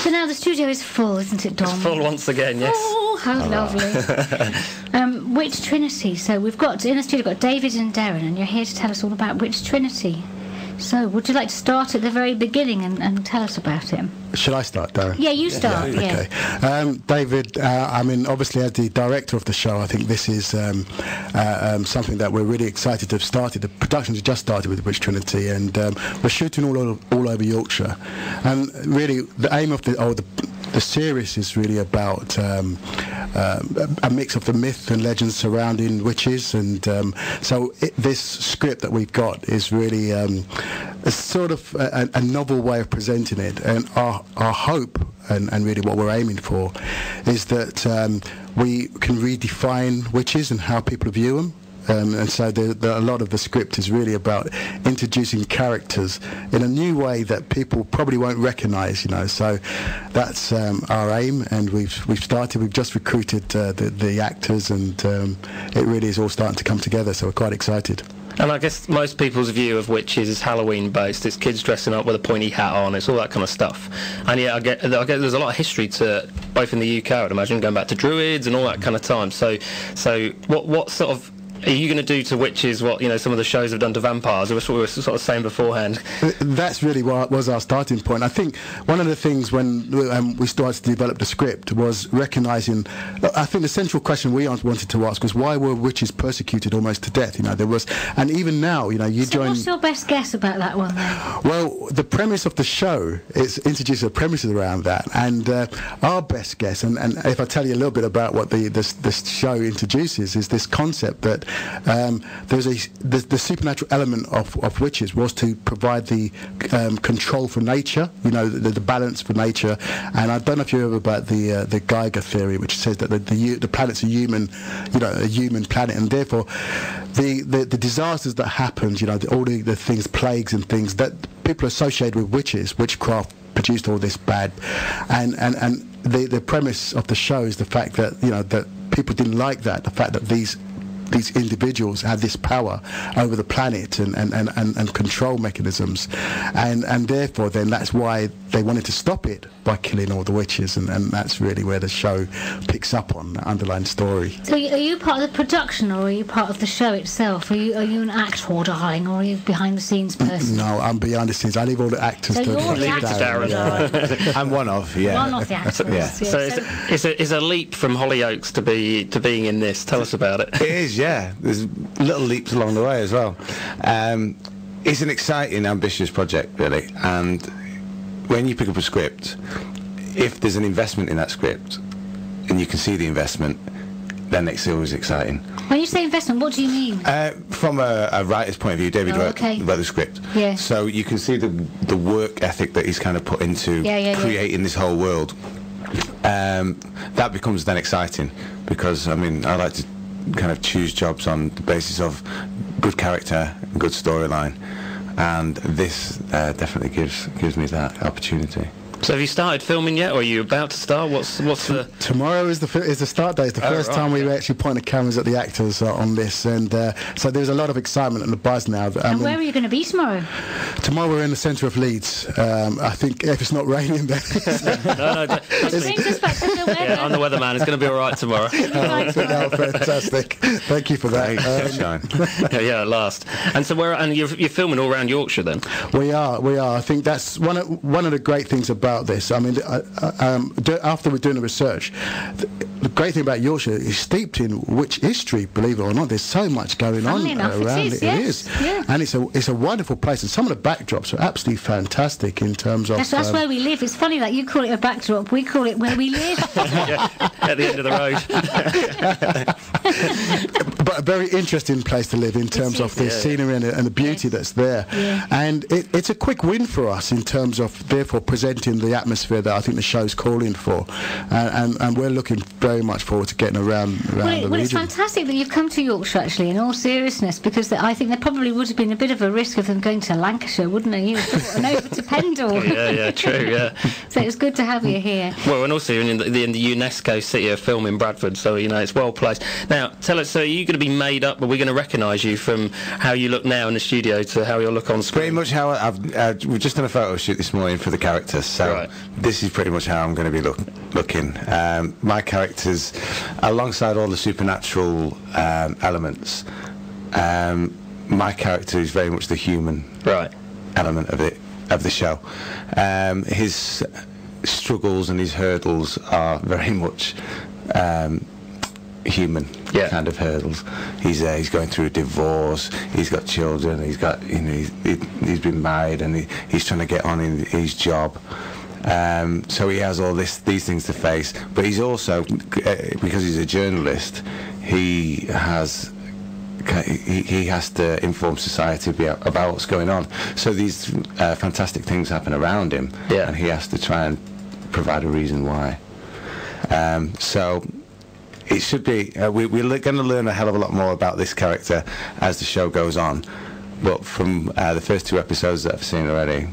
So now the studio is full, isn't it, Dom? It's full once again, yes. Oh, how lovely. Witch Trinity. So we've got, in the studio, we've got David and Darren, and you're here to tell us all about Witch Trinity. So, would you like to start at the very beginning and tell us about it? Should I start, Darren? Yeah, you start. Okay. David, I mean, obviously, as the director of the show, I think this is something that we're really excited to have started. The productions have just started with Witch Trinity, and we're shooting all over Yorkshire. And really, the aim of the series is really about a mix of the myth and legends surrounding witches, and so this script that we've got is really a sort of a novel way of presenting it, and our hope and really what we're aiming for is that we can redefine witches and how people view them. And so a lot of the script is really about introducing characters in a new way that people probably won't recognise, you know. So that's our aim, and we've started. We've just recruited the actors, and it really is all starting to come together. So we're quite excited. And I guess most people's view of witches is Halloween based. It's kids dressing up with a pointy hat on. It's all that kind of stuff. And yeah, I get there's a lot of history to it, both in the UK, I would imagine, going back to Druids and all that kind of time. So what sort of are you going to do to witches what, you know, some of the shows have done to vampires? That's what we were sort of saying beforehand. That's really what was our starting point. I think one of the things when we started to develop the script was recognising, I think the central question we wanted to ask was, why were witches persecuted almost to death? You know, there was, and even now, you know, you join... What's your best guess about that one then? Well, the premise of the show is introduces the premises around that, and our best guess, and if I tell you a little bit about what this show introduces, is this concept that the supernatural element of witches was to provide the control for nature, you know, the balance for nature. And I don't know if you heard about the Geiger theory, which says that the planet's a human planet, and therefore the disasters that happened, you know, all the things, plagues and things that people associated with witchcraft produced all this bad, and the premise of the show is the fact that, you know, that people didn't like that, the fact that these individuals had this power over the planet and control mechanisms, and therefore then that's why they wanted to stop it by killing all the witches, and that's really where the show picks up on the underlying story. So are you part of the production, or are you part of the show itself? Are you an actor, darling, or are you behind the scenes person? No, I'm behind the scenes. I leave all the actors so to Darren. Yeah. I'm one of the actors. Yeah. So it's a leap from Hollyoaks to being in this. Tell us about it. It is, yeah. There's little leaps along the way as well. It's an exciting, ambitious project, really, and when you pick up a script, if there's an investment in that script and you can see the investment, then it's always exciting. When you say investment, what do you mean? From a writer's point of view, David wrote the script. Yeah. So you can see the work ethic that he's kind of put into creating this whole world. That becomes then exciting, because, I mean, I like to kind of choose jobs on the basis of good character and good storyline, and this definitely gives me that opportunity. So have you started filming yet, or are you about to start? What's the... Tomorrow is the start day. It's the first time we actually point the cameras at the actors on this, and so there's a lot of excitement and the buzz now. And where are you going to be tomorrow? Tomorrow we're in the centre of Leeds. I think if it's not raining, then... no, Just brings us back to the weather. Yeah, I'm the weatherman. It's going to be all right tomorrow. Fantastic. Thank you for that. Yeah, at last. And so you're filming all around Yorkshire then? We are. I think that's one of the great things about this. I mean, after we're doing the research, the great thing about Yorkshire is steeped in witch history, believe it or not. There's so much going on around it. It is. Yeah. And it's a wonderful place, and some of the backdrops are absolutely fantastic in terms of... That's where we live. It's funny that you call it a backdrop, we call it where we live. Yeah, at the end of the road. But a very interesting place to live in terms of the scenery and the beauty that's there. Yeah. And it's a quick win for us in terms of, therefore, presenting the atmosphere that I think the show's calling for, and we're looking very much forward to getting around the region. Well, it's fantastic that you've come to Yorkshire, actually, in all seriousness, because I think there probably would have been a bit of a risk of them going to Lancashire, wouldn't it? You and over to Pendle. Yeah, true, yeah. So it's good to have you here. Well, and also you're in the UNESCO City of Film in Bradford, so, you know, it's well placed. Now, tell us, so are you going to be completely made up? Are we going to recognise you from how you look now in the studio to how you'll look on screen? Pretty much how we've just done a photo shoot this morning for the characters, so this is pretty much how I'm going to be looking. My characters, alongside all the supernatural elements, my character is very much the human element of the show. His struggles and his hurdles are very much human kind of hurdles. He's going through a divorce. He's got children. He's got he's been married, and he's trying to get on in his job. So he has all these things to face. But he's also, because he's a journalist, he has to inform society about what's going on. So these fantastic things happen around him, and he has to try and provide a reason why. So it should be, we're going to learn a hell of a lot more about this character as the show goes on. But from the first 2 episodes that I've seen already...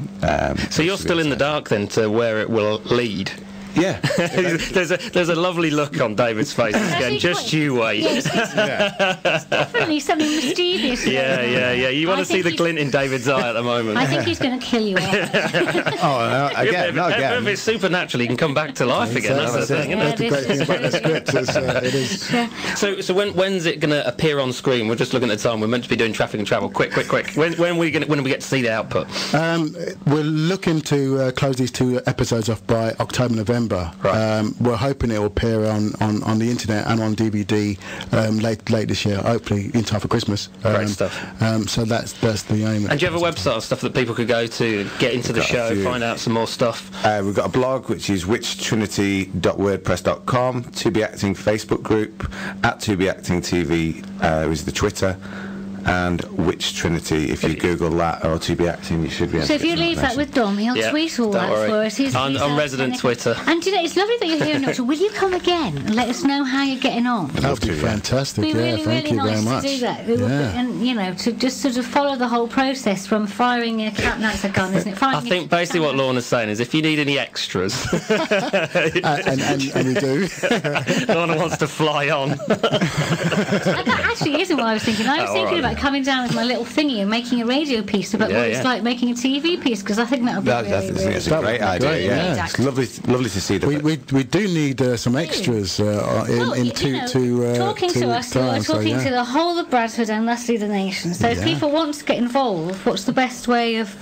so you're still in the dark then to where it will lead? Yeah. there's a lovely look on David's face. Again, just you wait. Yes, it's definitely something mysterious. Yeah. You want to see the glint in David's eye at the moment. I think he's going to kill you off. No, again. If it's supernatural, you can come back to life again. That's the thing, isn't it? That's the great thing about the script. It is. Yeah. So when's it going to appear on screen? We're just looking at the time. We're meant to be doing traffic and travel. Quick. When do we get to see the output? We're looking to close these 2 episodes off by October, November. We're hoping it will appear on the internet and on DVD late this year, hopefully in time for Christmas. Great stuff. So that's the aim. And do you have a website or stuff that people could go to get into the show, find out some more stuff? We've got a blog, which is witchtrinity.wordpress.com, To Be Acting Facebook group, at To Be Acting TV is the Twitter, and Witch Trinity. If you Google that or To Be Acting, you should be able to. So if you leave that with Dom, he'll tweet all that for us. He's on resident Twitter. And you know, it's lovely that you're here in October. Will you come again and let us know how you're getting on? That would be fantastic. It'd be really, thank you nice very much. to do that. And to just sort of follow the whole process from firing a cat. That's a gun, isn't it? I think basically what Lorna's saying is, if you need any extras, and we do. Lorna wants to fly on. That actually isn't what I was thinking. I was thinking about coming down with my little thingy and making a radio piece about what it's like making a TV piece, because I think that would be that's a great idea. It's lovely to see that. We do need some extras talking to us. We're talking to the whole of Bradford and lastly the nation. So if people want to get involved, what's the best way of?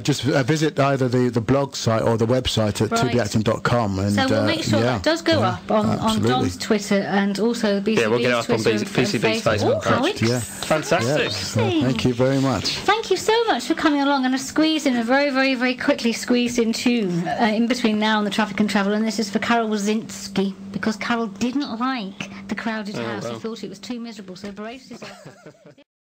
Just visit either the blog site or the website at tobeacting.com. And so we'll make sure that does go up on Dom's Twitter and also BCB's we'll get it up Twitter on BCB's Facebook page. Fantastic. Thank you very much. Thank you so much for coming along and a squeeze in a very, very, very quickly squeezed in tune in between now and the traffic and travel. And this is for Carol Wazinski, because Carol didn't like the crowded house. He thought it was too miserable, so brace yourself.